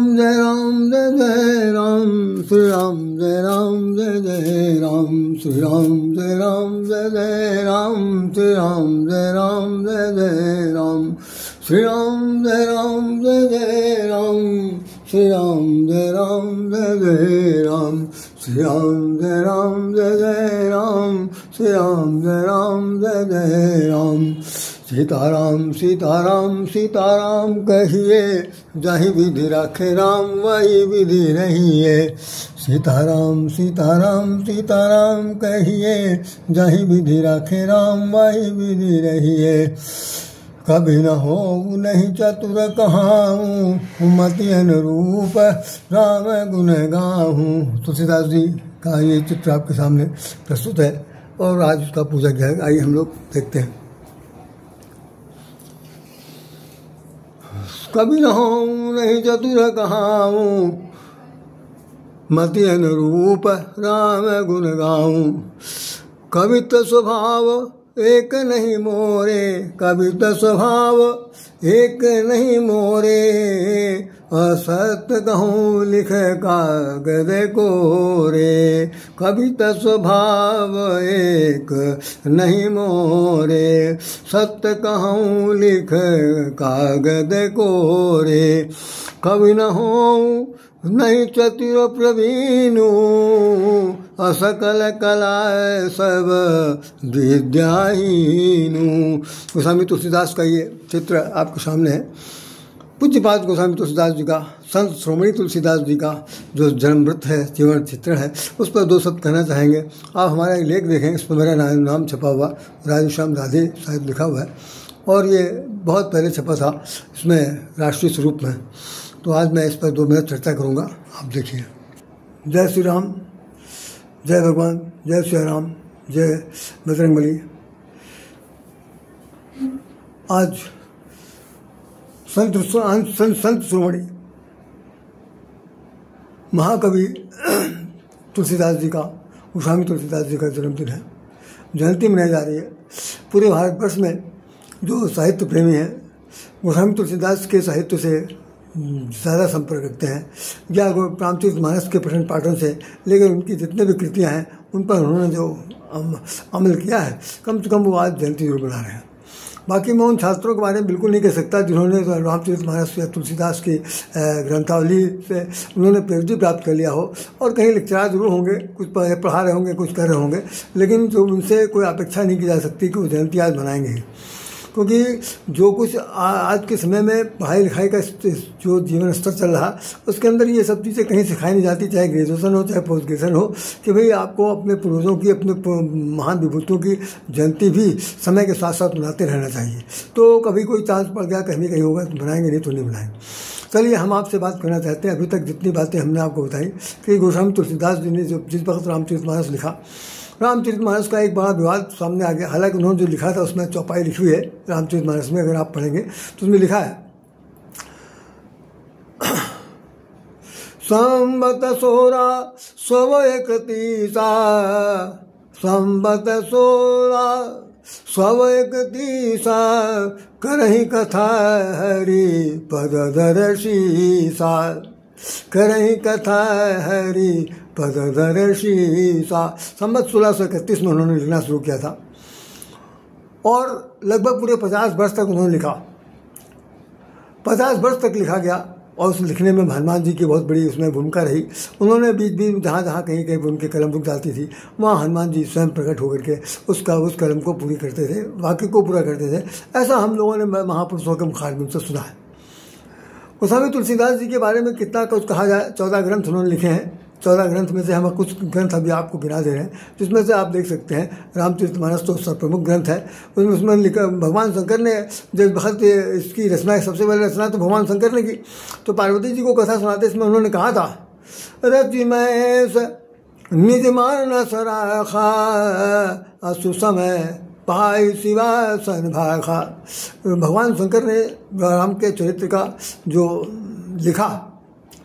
जय राम जय जय राम, श्री राम जय राम जय जय राम, श्री राम जय राम जय जय राम, श्री राम जय राम जय जय राम, श्री राम जय राम जय जय राम, श्री राम जय राम जय जय राम, श्री राम जय राम जय जय राम, श्री राम जय राम जय जय राम। सीताराम सीताराम सीताराम कहिए, जही विधि रखे राम वही विधि नहीं है। सीताराम सीताराम सीताराम कहिए, जही विधि रखे राम वही विधि नहीं है। कभी न हो नहीं चतुर कहाऊँ, मति अनुरूप राम गुण गाऊँ। तुलसीदास जी का ये चित्र आपके सामने प्रस्तुत है और आज उसका पूजा किया है। आइए हम लोग देखते हैं। कभी न हो नहीं चतुर कहाऊँ, मति अनुरूप राम गुण गाऊँ। कवित्व स्वभाव एक नहीं मोरे, कवित्व स्वभाव एक नहीं मोरे। असत्य कहूँ लिख कागज कोरे, कविता स्वभाव एक नहीं मोरे। सत्य कहूँ लिख कागज कोरे, कवि न हो नहीं चतुर प्रवीणु। असकल कला सब विद्याहीनु। गोस्वामी तुलसीदास का ये चित्र आपके सामने है। पूज्यपाद गोस्वामी तुलसीदास जी का, संत श्रोमणी तुलसीदास जी का जो जन्मवृत्त है, जीवन चित्र है, उस पर दो शब्द कहना चाहेंगे। आप हमारा एक लेख देखें, इस पर मेरा नाम छपा हुआ, राधेश्याम राधे शायद लिखा हुआ है, और ये बहुत पहले छपा था, इसमें राष्ट्रीय स्वरूप में। तो आज मैं इस पर 2 मिनट चर्चा करूँगा, आप देखिए। जय श्री राम, जय भगवान, जय श्री राम, जय बजरंगबली। आज संत श्रोमणी महाकवि तुलसीदास जी का, गोस्वामी तुलसीदास जी का जन्मदिन है, जयंती मनाई जा रही है। पूरे भारतवर्ष में जो साहित्य प्रेमी हैं, गोस्वामी तुलसीदास के साहित्य से ज़्यादा संपर्क रखते हैं, या रामचरितमानस के पठन पाठन से, लेकिन उनकी जितने भी कृतियाँ हैं उन पर उन्होंने जो अमल किया है, कम से कम वो आज जयंती जरूर मना रहे हैं। बाकी मैं उन छात्रों के बारे में बिल्कुल नहीं कह सकता जिन्होंने रामचरितमानस या तुलसीदास की ग्रंथावली से उन्होंने प्रसिद्धि प्राप्त कर लिया हो, और कहीं लेक्चरार जरूर होंगे, कुछ पढ़ा रहे होंगे, कुछ कर रहे होंगे, लेकिन जो उनसे कोई अपेक्षा नहीं की जा सकती कि वो जयंती आज मनाएंगे। क्योंकि जो कुछ आज के समय में पढ़ाई लिखाई का जो जीवन स्तर चल रहा, उसके अंदर ये सब चीज़ें कहीं सिखाई नहीं जाती, चाहे ग्रेजुएशन हो चाहे पोस्ट ग्रेजुएशन हो, कि भाई आपको अपने पूर्वजों की, अपने महान विभूतियों की जयंती भी समय के साथ साथ मनाते रहना चाहिए। तो कभी कोई चांस पड़ गया, कहीं होगा तो बनाएंगे, नहीं तो नहीं बनाएंगे। चलिए, हम आपसे बात करना चाहते हैं। अभी तक जितनी बातें हमने आपको बताई कि गोस्वामी तुलसीदास जी ने जो जिस वक्त रामचरितमानस लिखा, रामचरितमानस का एक बड़ा विवाद सामने आ गया। हालांकि उन्होंने जो लिखा था उसमें चौपाई लिखी हुई है रामचरितमानस में, अगर आप पढ़ेंगे तो उसमें लिखा है, संबत 16 सव 31, संबत 16 सव 31, करहि कथा हरि पद दर्शीसा, करहि कथा हरि पद दर्शीसा। संबत 1631 में उन्होंने लिखना शुरू किया था, और लगभग पूरे 50 वर्ष तक उन्होंने लिखा। 50 वर्ष तक लिखा गया, और उस लिखने में हनुमान जी की बहुत बड़ी उसमें भूमिका रही। उन्होंने बीच बीच जहाँ कहीं उनके कलम रुक जाती थी, वहाँ हनुमान जी स्वयं प्रकट होकर के उस कलम को पूरी करते थे, वाक्य को पूरा करते थे। ऐसा हम लोगों ने महापुरुषों के मुखारबिंद से सुना है। गोस्वामी तुलसीदास जी के बारे में कितना कुछ कहा जाए। 14 ग्रंथ उन्होंने लिखे हैं। 14 ग्रंथ में से हम कुछ ग्रंथ अभी आपको गिना दे रहे हैं, जिसमें से आप देख सकते हैं रामचरितमानस तो सर्वप्रमुख ग्रंथ है। उसमें लिखा, भगवान शंकर ने जब वक्त इसकी रचना, सबसे पहले रचना तो भगवान शंकर ने की। तो पार्वती जी को कथा सुनाते इसमें उन्होंने कहा था, रति महेश निज मान सराखा, असु समय पाई शिवा सन भाखा। भगवान शंकर ने राम के चरित्र का जो लिखा,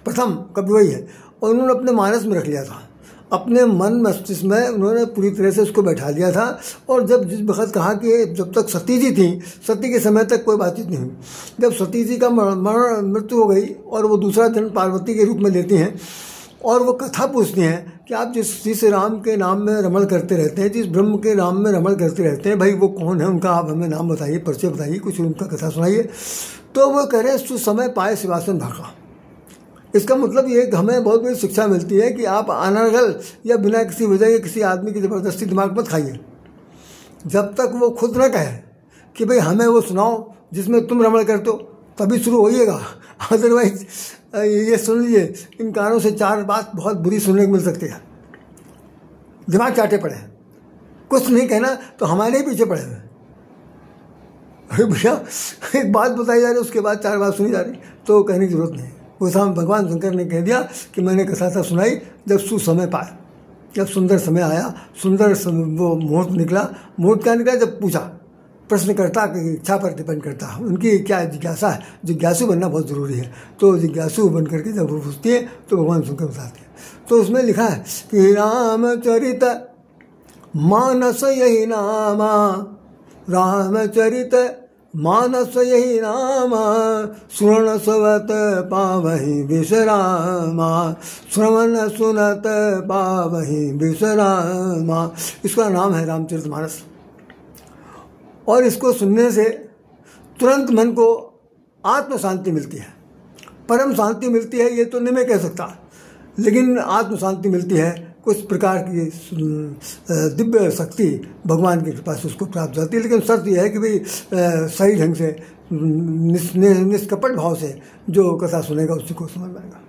प्रथम कवि वही है, और उन्होंने अपने मानस में रख लिया था। अपने मन मस्तिष्क में उन्होंने पूरी तरह से उसको बैठा लिया था। और जब जिस वक्त कहा कि जब तक सती जी थी, सती के समय तक कोई बातचीत नहीं हुई। जब सती जी का मृत्यु हो गई और वो दूसरा जन्म पार्वती के रूप में लेती हैं और वो कथा पूछती हैं कि आप जिस राम के नाम में रमण करते रहते हैं, जिस ब्रह्म के नाम में रमण करते रहते हैं, भाई वो कौन है, उनका आप हमें नाम बताइए, परिचय बताइए, कुछ उनका कथा सुनाइए। तो वो कह रहे हैं सुसमय पाए शिवासन भागा। इसका मतलब ये हमें बहुत बड़ी शिक्षा मिलती है कि आप अनर्गल या बिना किसी वजह के किसी आदमी की ज़बरदस्ती दिमाग मत खाइए। जब तक वो खुद न कहे कि भाई हमें वो सुनाओ जिसमें तुम रमण करते हो, तभी शुरू होइएगा। अदरवाइज ये सुन लीजिए, इन कानों से चार बात बहुत बुरी सुनने को मिल सकती है। दिमाग चाटे पड़े हैं, कुछ नहीं कहना तो हमारे ही पीछे पड़े हुए। अरे भैया एक बात बताई जा रही, उसके बाद चार बात सुनी जा रही, तो कहने की जरूरत नहीं। वो साम भगवान शंकर ने कह दिया कि मैंने कथा सुनाई जब सुसमय पाया, जब सुंदर समय आया, सुंदर वो मुहूर्त निकला। मुहूर्त क्या निकला? जब पूछा। प्रश्नकर्ता की इच्छा पर डिपेंड करता है, उनकी क्या जिज्ञासा है। जिज्ञासु बनना बहुत ज़रूरी है। तो जिज्ञासु बन करके जब वो पूछती है तो भगवान शंकर बताते हैं। तो उसमें लिखा है कि रामचरित मानस यही नामा, रामचरित मानस यही नामा, सुन सुवत पावहि विश्रामा, श्रवण सुनत पावहि विश्रामा। इसका नाम है रामचरितमानस। और इसको सुनने से तुरंत मन को आत्म शांति मिलती है, परम शांति मिलती है। ये तो नहीं मैं कह सकता, लेकिन आत्म शांति मिलती है। कुछ प्रकार की दिव्य शक्ति भगवान की कृपा से उसको प्राप्त होती है। लेकिन शर्त यह है कि भाई सही ढंग से निष्कपट भाव से जो कथा सुनेगा उसी को समझ में आएगा।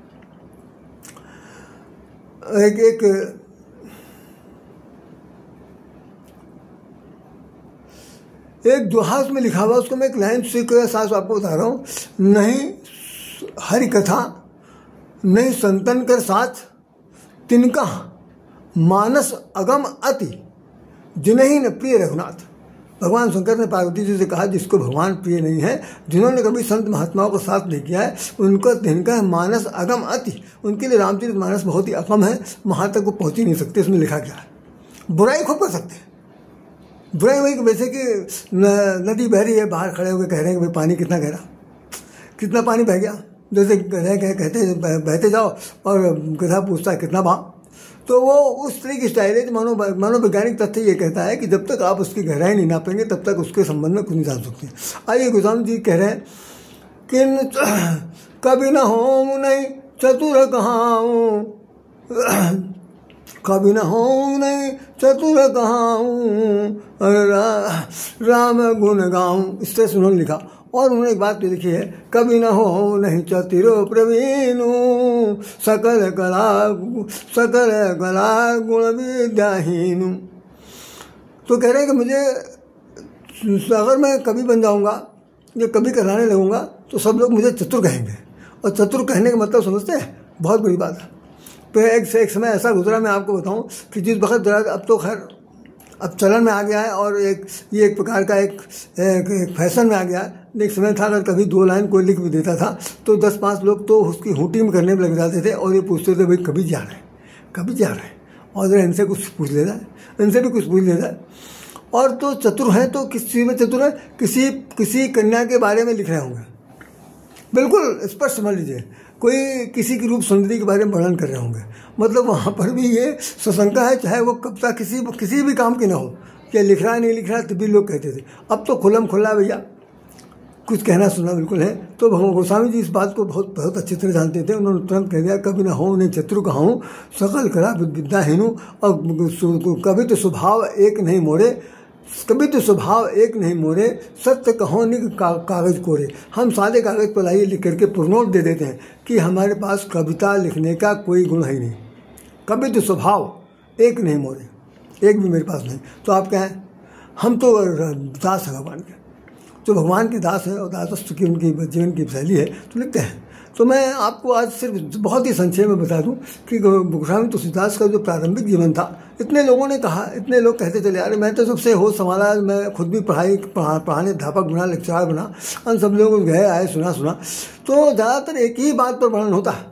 एक दोहा में लिखा हुआ, उसको मैं एक लाइन से साथ आपको बता रहा हूँ। नहीं हरि कथा नहीं संतन कर साथ, तिनका मानस अगम अति, जिन्हीं न प्रिय रघुनाथ। भगवान शंकर ने पार्वती जी से कहा जिसको भगवान प्रिय नहीं है, जिन्होंने कभी संत महात्माओं को साथ नहीं किया है, उनको तिनका मानस अगम अति, उनके लिए रामचरित मानस बहुत ही अगम है, वहाँ तक वो पहुँच ही नहीं सकते। इसमें लिखा गया है बुराई खूब कर सकते हैं। बुराई वही वैसे कि नदी बह रही है, बाहर खड़े होकर कह रहे हैं कि भाई पानी कितना गहरा, कितना पानी बह गया। जैसे कहते बहते जाओ और गधा पूछता है कितना भाव। तो वो उस तरह की स्टाइल है। मनोवैज्ञानिक तथ्य ये कहता है कि जब तक आप उसकी गहराई नहीं नापेंगे तब तक उसके संबंध में कुछ नहीं जान सकते। आइए गोस्वामी जी कह रहे हैं कि कभी न हो नहीं चतुर कहाऊं, कभी न हो नहीं चतुर कहाऊं, राम गुण गाऊं। इस तरह से उन्होंने लिखा। और उन्होंने एक बात लिखी है, कभी न हो नहीं चतुर प्रवीणु, सकल कला गुण विद्याहीनु। तो कह रहे हैं कि मुझे अगर मैं कवि बन जाऊंगा या कवि कहलाने लगूंगा तो सब लोग मुझे चतुर कहेंगे। और चतुर कहने का मतलब समझते हैं, बहुत बड़ी बात है। तो एक समय ऐसा गुजरा, मैं आपको बताऊं कि जिस वक्त अब तो खैर अब चलन में आ गया है और ये एक प्रकार का एक फैशन में आ गया है। एक समय था अगर कभी 2 लाइन कोई लिख भी देता था तो 10-5 लोग तो उसकी हूटी में करने में लग जाते थे और ये पूछते थे भाई कभी जा रहे हैं, कभी जा रहे हैं, और इनसे कुछ पूछ लेता है, इनसे भी कुछ पूछ लेता है। और तो चतुर हैं तो किस चीज़ में चतुर है? किसी कन्या के बारे में लिख रहे होंगे, बिल्कुल स्पष्ट समझ लीजिए। कोई किसी की रूप सुंदरी के बारे में वर्णन कर रहे होंगे। मतलब वहाँ पर भी ये सशंका है, चाहे वो कब तक किसी भी काम की ना हो, क्या लिख रहा है नहीं लिख रहा, तभी लोग कहते थे। अब तो खुल्लम खुल्ला भैया कुछ कहना सुनना बिल्कुल है। तो भगवान गोस्वामी जी इस बात को बहुत अच्छी तरह जानते थे। उन्होंने तुरंत कह दिया कभी ना हो नहीं चतुर कहूँ, सकल कला विद्याहीनु, और कभी तो स्वभाव एक नहीं मोरे, कभी तो स्वभाव एक नहीं मोरे, सत्य कहो निक कागज कोरे। हम सादे कागज पर लाइए लिख करके पुरनोट दे देते हैं कि हमारे पास कविता लिखने का कोई गुण है ही नहीं। कभी तो स्वभाव एक नहीं मोरे, एक भी मेरे पास नहीं। तो आप कहें हम तो दास है भगवान के, तो भगवान के दास है और दासत्व की उनकी जीवन की शैली है, तो लिखते हैं। तो मैं आपको आज सिर्फ बहुत ही संक्षेप में बता दूं कि गोस्वामी तुलसीदास का जो प्रारंभिक जीवन था, इतने लोगों ने कहा, इतने लोग कहते चले यार मैं तो सबसे होश संभाला, मैं खुद भी पढ़ाने अध्यापक बना, लेक्चरर बना, हम सब लोग गए आए सुना। तो ज़्यादातर एक ही बात पर वर्णन होता है,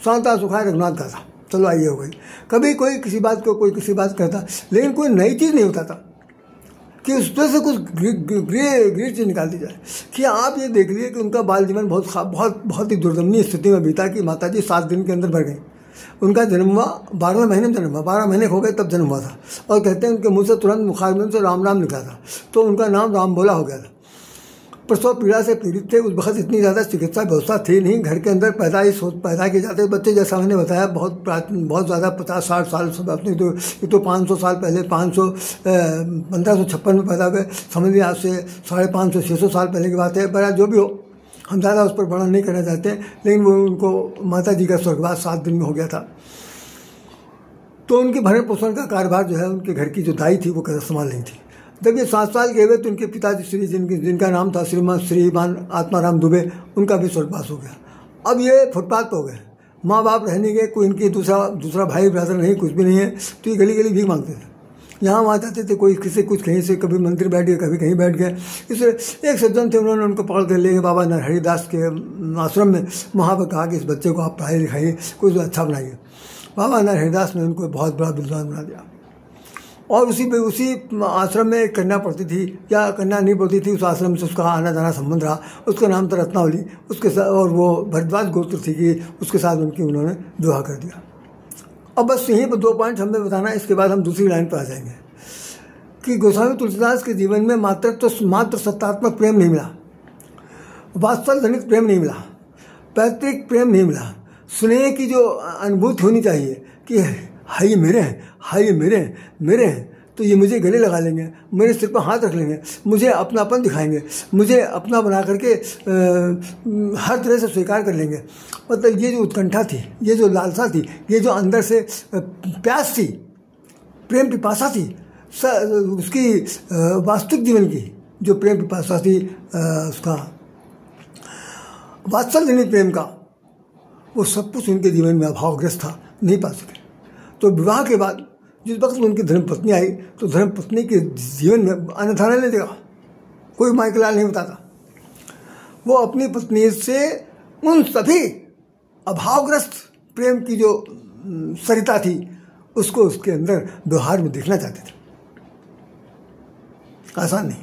शांता सुखाय रघुनाथ गाथा, चलो आइए हो गई। कभी कोई किसी बात को कोई किसी बात कहता, लेकिन कोई नई चीज़ नहीं होता था कि उसमें से कुछ ग्रे चीज़ निकाल दी जाए। कि आप ये देख लिए कि उनका बाल जीवन बहुत ही दुर्दमनीय स्थिति में बीता कि माताजी 7 दिन के अंदर मर गई। उनका जन्म हुआ 12वें महीने में जन्म हुआ, 12 महीने हो गए तब जन्म हुआ था। और कहते हैं उनके मुंह से तुरंत मुखारबिंद से राम राम निकला था, तो उनका नाम राम भोला हो गया था। प्रसव पीड़ा से पीड़ित थे। उस वक्त इतनी ज़्यादा चिकित्सा व्यवस्था थी नहीं। घर के अंदर पैदा किए जाते बच्चे, जैसा मैंने बताया, बहुत ज़्यादा 50-60 साल सब अपने तो 500 साल पहले 1556 में पैदा हुए, समझ लिया आज से 550-600 साल पहले की बात है। बड़ा जो भी हो, हम ज़्यादा उस पर वर्णन नहीं करना चाहते, लेकिन वो उनको माता जी का स्वर्गवास 7 दिन में हो गया था। तो उनके भरण पोषण का कार्यभार जो है उनके घर की जो दाई थी वो संभाल नहीं थी। जब ये 7 साल के हुए तो उनके पिताजी जिनका नाम था श्रीमान आत्माराम दुबे, उनका भी स्वर्गवास हो गया। अब ये फुटपाथ पर हो गए, माँ बाप रहने गए, कोई इनकी दूसरा भाई ब्रदर नहीं, कुछ भी नहीं है। तो ये गली गली भीख मांगते थे, यहाँ वहाँ जाते थे, कोई किसी कुछ कहीं से, कभी मंदिर बैठ गए, कभी कहीं बैठ गए। इसलिए एक सज्जन थे, उन्होंने उनको पकड़ कर ले गए बाबा हरिदास के आश्रम में। वहाँ पर कहा कि इस बच्चे को आप पढ़ाई लिखाइए, कुछ अच्छा बनाइए। बाबा हरिदास ने उनको बहुत बड़ा विद्वान बना दिया। और उसी आश्रम में एक कन्या पढ़ती थी, या कन्या नहीं पढ़ती थी, उस आश्रम से उसका आना जाना संबंध रहा। उसका नाम था रत्नावली, उसके साथ, और वो भरद्वाज गोत्र थी कि उसके साथ उन्होंने विवाह कर दिया। अब बस यहीं पर 2 पॉइंट हमें बताना है, इसके बाद हम दूसरी लाइन पर आ जाएंगे कि गोस्वामी तुलसीदास के जीवन में मात्र सत्तात्मक प्रेम नहीं मिला, वात्सल जनित प्रेम नहीं मिला, पैतृक प्रेम नहीं मिला, स्नेह की जो अनुभूति होनी चाहिए कि हाय ये मेरे हैं, हाय ये मेरे हैं, तो ये मुझे गले लगा लेंगे, मेरे सिर पर हाथ रख लेंगे, मुझे अपनापन दिखाएंगे, मुझे अपना बना करके हर तरह से स्वीकार कर लेंगे। मतलब ये जो उत्कंठा थी, ये जो लालसा थी, ये जो अंदर से प्यास थी, प्रेम पिपासा थी, उसकी वास्तविक जीवन की जो प्रेम पिपासा थी, उसका वात्सल जनित प्रेम का, वो सब कुछ उनके जीवन में अभावग्रस्त था, नहीं पा सके। तो विवाह के बाद जिस वक्त उनकी धर्मपत्नी आई, तो धर्मपत्नी के जीवन में अन्यथा नहीं देखा, कोई माइकलाल नहीं बताता। वो अपनी पत्नी से उन सभी अभावग्रस्त प्रेम की जो सरिता थी, उसको उसके अंदर व्यवहार में देखना चाहते थे। आसान नहीं।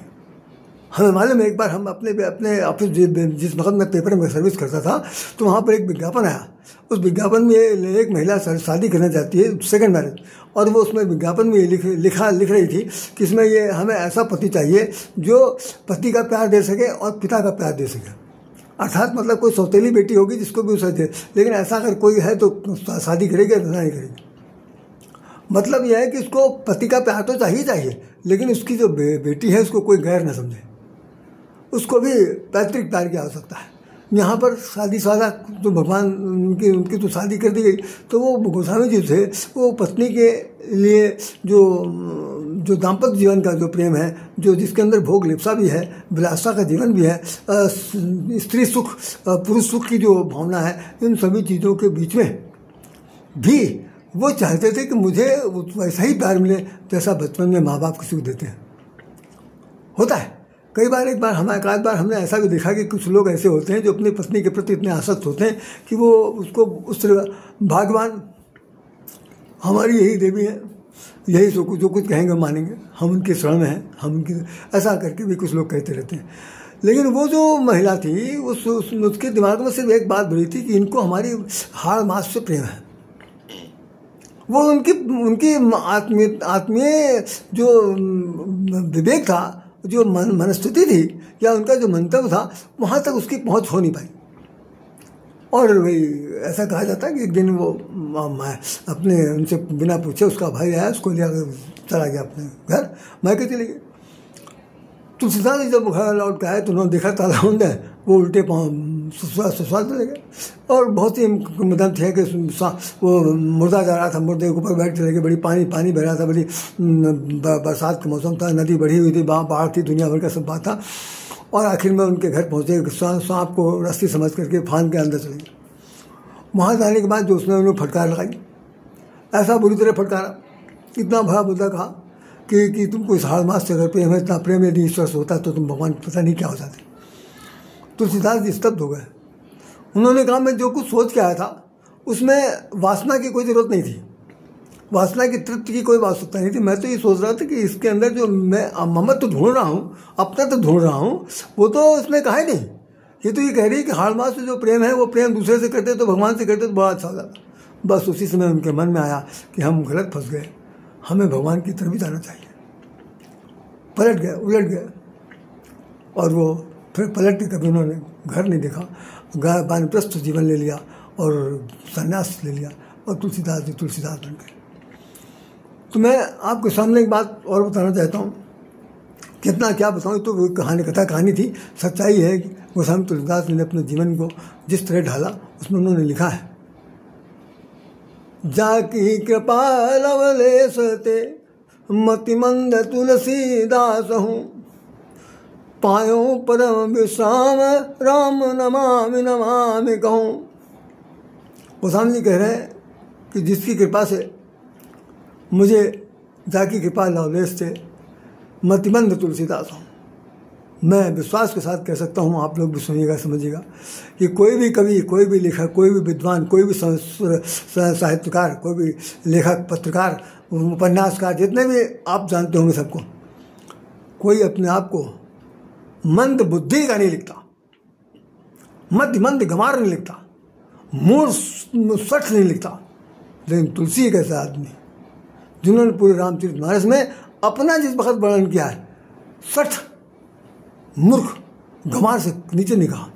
हमें मालूम है, एक बार हम अपने ऑफिस जिस वक्त मैं पेपर में सर्विस करता था, तो वहाँ पर एक विज्ञापन आया। उस विज्ञापन में एक महिला शादी करना चाहती है, सेकंड मैरिज, और वो उसमें विज्ञापन में लिख रही थी कि इसमें ये हमें ऐसा पति चाहिए जो पति का प्यार दे सके और पिता का प्यार दे सके। अर्थात मतलब कोई सौतेली बेटी होगी जिसको भी उसे दे, लेकिन ऐसा अगर कोई है तो शादी करेगी या नहीं करेगी। मतलब यह है कि उसको पति का प्यार तो चाहिए, लेकिन उसकी जो बेटी है उसको कोई गैर न समझे, उसको भी पैतृक प्यार की आवश्यकता है। यहाँ पर शादी सादा तो भगवान उनकी तो शादी कर दी गई, तो वो गोस्वामी जी थे, वो पत्नी के लिए जो दाम्पत्य जीवन का जो प्रेम है, जो जिसके अंदर भोग लिप्सा भी है, विलासता का जीवन भी है, स्त्री सुख पुरुष सुख की जो भावना है, इन सभी चीज़ों के बीच में भी वो चाहते थे कि मुझे वैसा ही प्यार मिले जैसा बचपन में माँ बाप किसी को देते हैं। होता है कई बार, एक बार हमने ऐसा भी देखा कि कुछ लोग ऐसे होते हैं जो अपनी पत्नी के प्रति इतने आसक्त होते हैं कि वो उसको उस तरह भगवान हमारी यही देवी है, यही जो कुछ कहेंगे मानेंगे, हम उनके शरण में हैं, हम उनकी, ऐसा करके भी कुछ लोग कहते रहते हैं। लेकिन वो जो महिला थी उसके दिमाग में सिर्फ एक बात भरी थी कि इनको हमारी हाड़ मास से प्रेम है। वो उनकी आत्मीय जो विवेक था, जो मनस्थिति थी, या उनका जो मंतव्य था, वहाँ तक उसकी पहुँच हो नहीं पाई। और वही ऐसा कहा जाता है कि एक दिन वो अपने उनसे बिना पूछे उसका भाई आया, उसको लिया चला गया अपने घर, मायके चले गए। तुलसीदास जी जब घर लौट के आए तो उन्होंने देखा ताला बंद है, वो उल्टे ससुराल चले गए। और बहुत ही मदद थे कि वो मुर्दा जा रहा था, मुर्दे के ऊपर बैठ चले गए, बड़ी पानी बह रहा था, बड़ी बरसात का मौसम था, नदी बढ़ी हुई थी, बाढ़ थी, दुनिया भर का सब बात था। और आखिर में उनके घर पहुँचे, सांप को रस्सी समझ करके फांद के अंदर चले गए। वहाँ जाने के बाद जो उसने उन्हें फटकार लगाई, ऐसा बुरी तरह फटकारा, इतना भरा बुद्धा कहा कि तुमको इस हाड़ मास से अगर प्रेम है, इतना प्रेम यदि ईश्वर से होता तो तुम भगवान पता नहीं क्या हो जाते। तुलसीदास जी स्तब्ध हो गए। उन्होंने कहा मैं जो कुछ सोच के आया था उसमें वासना की कोई ज़रूरत नहीं थी, वासना की तृप्ति की कोई आवश्यकता नहीं थी। मैं तो ये सोच रहा था कि इसके अंदर जो मैं ममत तो ढूंढ रहा हूँ, अपना तो ढूंढ रहा हूँ, वो तो इसमें कहा ही नहीं। ये तो ये कह रही है कि हाड़मास से जो प्रेम है वो प्रेम दूसरे से करते तो भगवान से करते तो बड़ा अच्छा हो जाता। बस उसी समय उनके मन में आया कि हम गलत फंस गए, हमें भगवान की तरफ ही जाना चाहिए। पलट गए, उलट गए, और वो फिर पलट के कभी उन्होंने घर नहीं देखा, वानप्रस्थ जीवन ले लिया और संन्यास ले लिया और तुलसीदास जी तुलसीदास बन गए। तो मैं आपके सामने एक बात और बताना चाहता हूँ, कितना क्या बताऊँ, तो वो कहानी थी। सच्चाई है कि गोस्वामी तुलसीदास ने अपने जीवन को जिस तरह ढाला उसमें उन्होंने लिखा है, जाकी कृपा लवलेश ते मतिमंद तुलसीदास हूँ, पायो परम विश्राम राम नमामि नमामि कहूँ। गोस्वामी जी कह रहे हैं कि जिसकी कृपा से मुझे, जाकी कृपा लवलेश से मतिमंद तुलसीदास हूँ, मैं विश्वास के साथ कह सकता हूँ, आप लोग भी सुनिएगा समझिएगा, कि कोई भी कवि, कोई भी लेखक, कोई भी विद्वान, कोई भी साहित्यकार, कोई भी लेखक, पत्रकार, उपन्यासकार, जितने भी आप जानते होंगे सबको, कोई अपने आप को मंद बुद्धि का नहीं लिखता, मंद गंवार नहीं लिखता, मूर्ख सठ नहीं लिखता। लेकिन तुलसी एक ऐसा आदमी जिन्होंने पूरे रामचरितमानस में अपना जिस वक्त वर्णन किया है, सठ मूर्ख गंवार से नीचे नहीं कहा,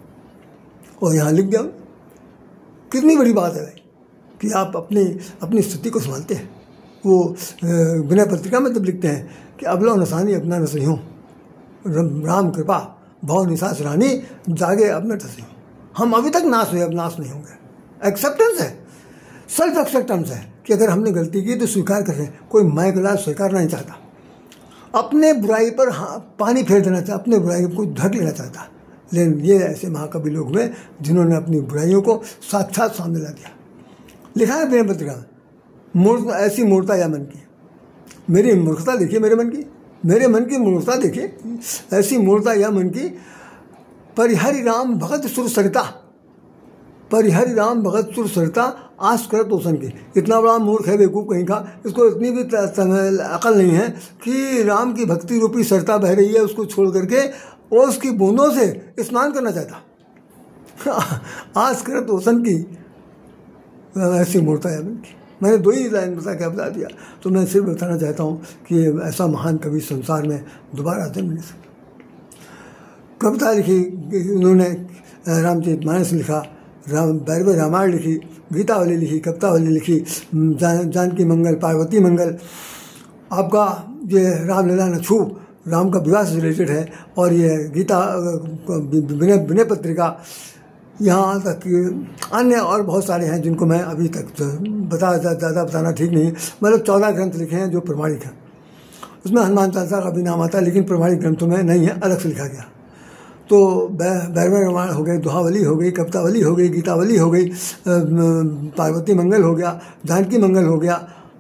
और यहाँ लिख दिया। कितनी बड़ी बात है भाई कि आप अपनी स्थिति को संभालते हैं। वो विनय पत्रिका में तब लिखते हैं कि अबलो नसानी अपना न सही हूँ, राम कृपा भव निसास रानी जागे अब न टसी हूँ। हम अभी तक नाश हुए, अब नाश नहीं होंगे। एक्सेप्टेंस है, सेल्फ एक्सेप्टेंस है कि अगर हमने गलती की तो स्वीकार करें। कोई मैं गलत स्वीकार नहीं चाहता, अपने बुराई पर पानी फेर देना चाहता, अपने बुराई को ढक लेना चाहता। लेकिन ये ऐसे महाकवि लोग हुए जिन्होंने अपनी बुराइयों को साक्षात सामने ला दिया। लिखा है विनय पत्रिका में, ऐसी मूर्खता या मन की, मेरी मूर्खता देखिए, मेरे मन की मूर्खता देखिए, ऐसी मूर्खता या मन की, परिहरि राम भगत सुर सरिता, परिहरि राम भगत सुर सरिता आस करत ओसन की। इतना बड़ा मूर्ख है, बेवकूफ़ कहीं का, इसको इतनी भी अकल नहीं है कि राम की भक्ति रूपी सरिता बह रही है, उसको छोड़ करके और उसकी बूंदों से स्नान करना चाहता। आस करत ओसन की, ऐसी मूर्खता है मन की। मैंने 2 ही लाइन बता दिया। तो मैं सिर्फ बताना चाहता हूँ कि ऐसा महान कवि संसार में दोबारा जन्म नहीं सकता। कविता लिखी उन्होंने, रामचरितमानस लिखा, भैरव रामायण लिखी, गीतावली लिखी, कवितावली लिखी, जानकी मंगल, पार्वती मंगल, आपका ये रामलीला नछू, राम का विवाह से रिलेटेड है, और ये गीता विनय पत्रिका, यहाँ तक अन्य और बहुत सारे हैं जिनको मैं अभी तक ज़्यादा बताना ठीक नहीं है। मतलब 14 ग्रंथ लिखे हैं जो प्रमाणिक हैं। उसमें हनुमान चालीसा का भी नाम आता है, लेकिन प्रमाणिक ग्रंथों में नहीं है, अलग से लिखा गया। तो भैरव रामायण हो गई, दोहावली हो गई, कवितावली हो गई, गीतावली हो गई, पार्वती मंगल हो गया, जानकी मंगल हो गया,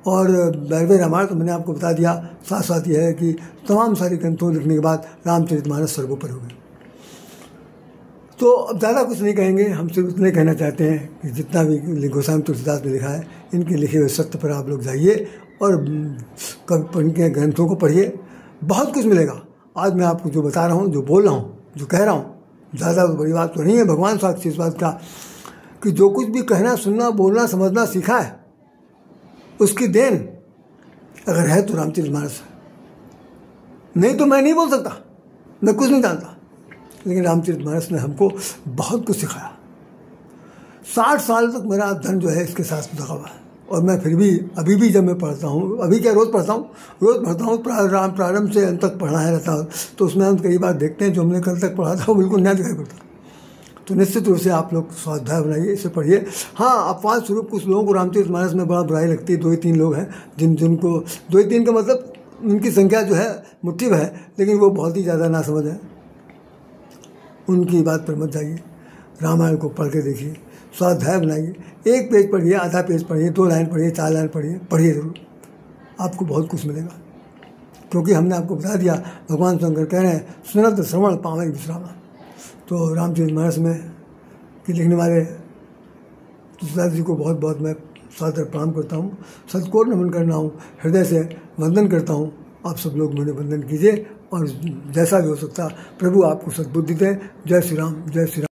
और भैरव रामायण तो मैंने आपको बता दिया। साथ साथ यह है कि तमाम सारी ग्रंथों लिखने के बाद रामचरितमानस सर्वोपरि हो गई। तो अब ज़्यादा कुछ नहीं कहेंगे, हम सिर्फ इतने कहना चाहते हैं कि जितना भी गोस्वामी तुलसीदास ने लिखा है, इनके लिखे हुए सत्य पर आप लोग जाइए और इनके ग्रंथों को पढ़िए, बहुत कुछ मिलेगा। आज मैं आपको जो बता रहा हूँ, जो बोल रहा हूँ, जो कह रहा हूँ, ज़्यादा बड़ी बात तो नहीं है। भगवान साक्षी इस बात का कि जो कुछ भी कहना, सुनना, बोलना, समझना सीखा है, उसकी देन अगर है तो रामचरितमानस है, नहीं तो मैं नहीं बोल सकता, मैं कुछ नहीं जानता। लेकिन रामचरितमानस ने हमको बहुत कुछ सिखाया। 60 साल तक मेरा धन जो है इसके साथ लगा हुआ है, और मैं फिर भी अभी भी जब मैं पढ़ता हूँ, अभी क्या रोज़ पढ़ता हूँ, प्रारंभ से अंत तक पढ़ना है रहता, तो उसमें हम कई बार देखते हैं जो हमने कल तक पढ़ा था वो बिल्कुल नया दिखाई पड़ता। तो निश्चित रूप से आप लोग स्वाध्याय बनाइए, इसे पढ़िए। हाँ, अपवाद स्वरूप कुछ लोगों को रामचरितमानस में बड़ा बुराई लगती है। 2-3 लोग हैं जिनको 2-3 का मतलब उनकी संख्या जो है मुट्ठी है, लेकिन वो बहुत ही ज़्यादा ना समझ है। उनकी बात पर मत जाइए, रामायण को पढ़ के देखिए, स्वाध्याय बनाइए। 1 पेज पढ़िए, आधा पेज पढ़िए, 2 लाइन पढ़िए, 4 लाइन पढ़िए ज़रूर, आपको बहुत कुछ मिलेगा। क्योंकि हमने आपको बता दिया, भगवान शंकर कह रहे हैं सुनत श्रवण पावई विश्रामा। तो रामचरितमानस में कि लिखने वाले तुलसीदास जी को बहुत बहुत मैं सादर प्रणाम करता हूँ, सतकोर नमन करना हूँ, हृदय से वंदन करता हूँ। आप सब लोग मैंने वंदन कीजिए और जैसा भी हो सकता प्रभु आपको सद्बुद्धि दे। जय श्री राम, जय श्री राम।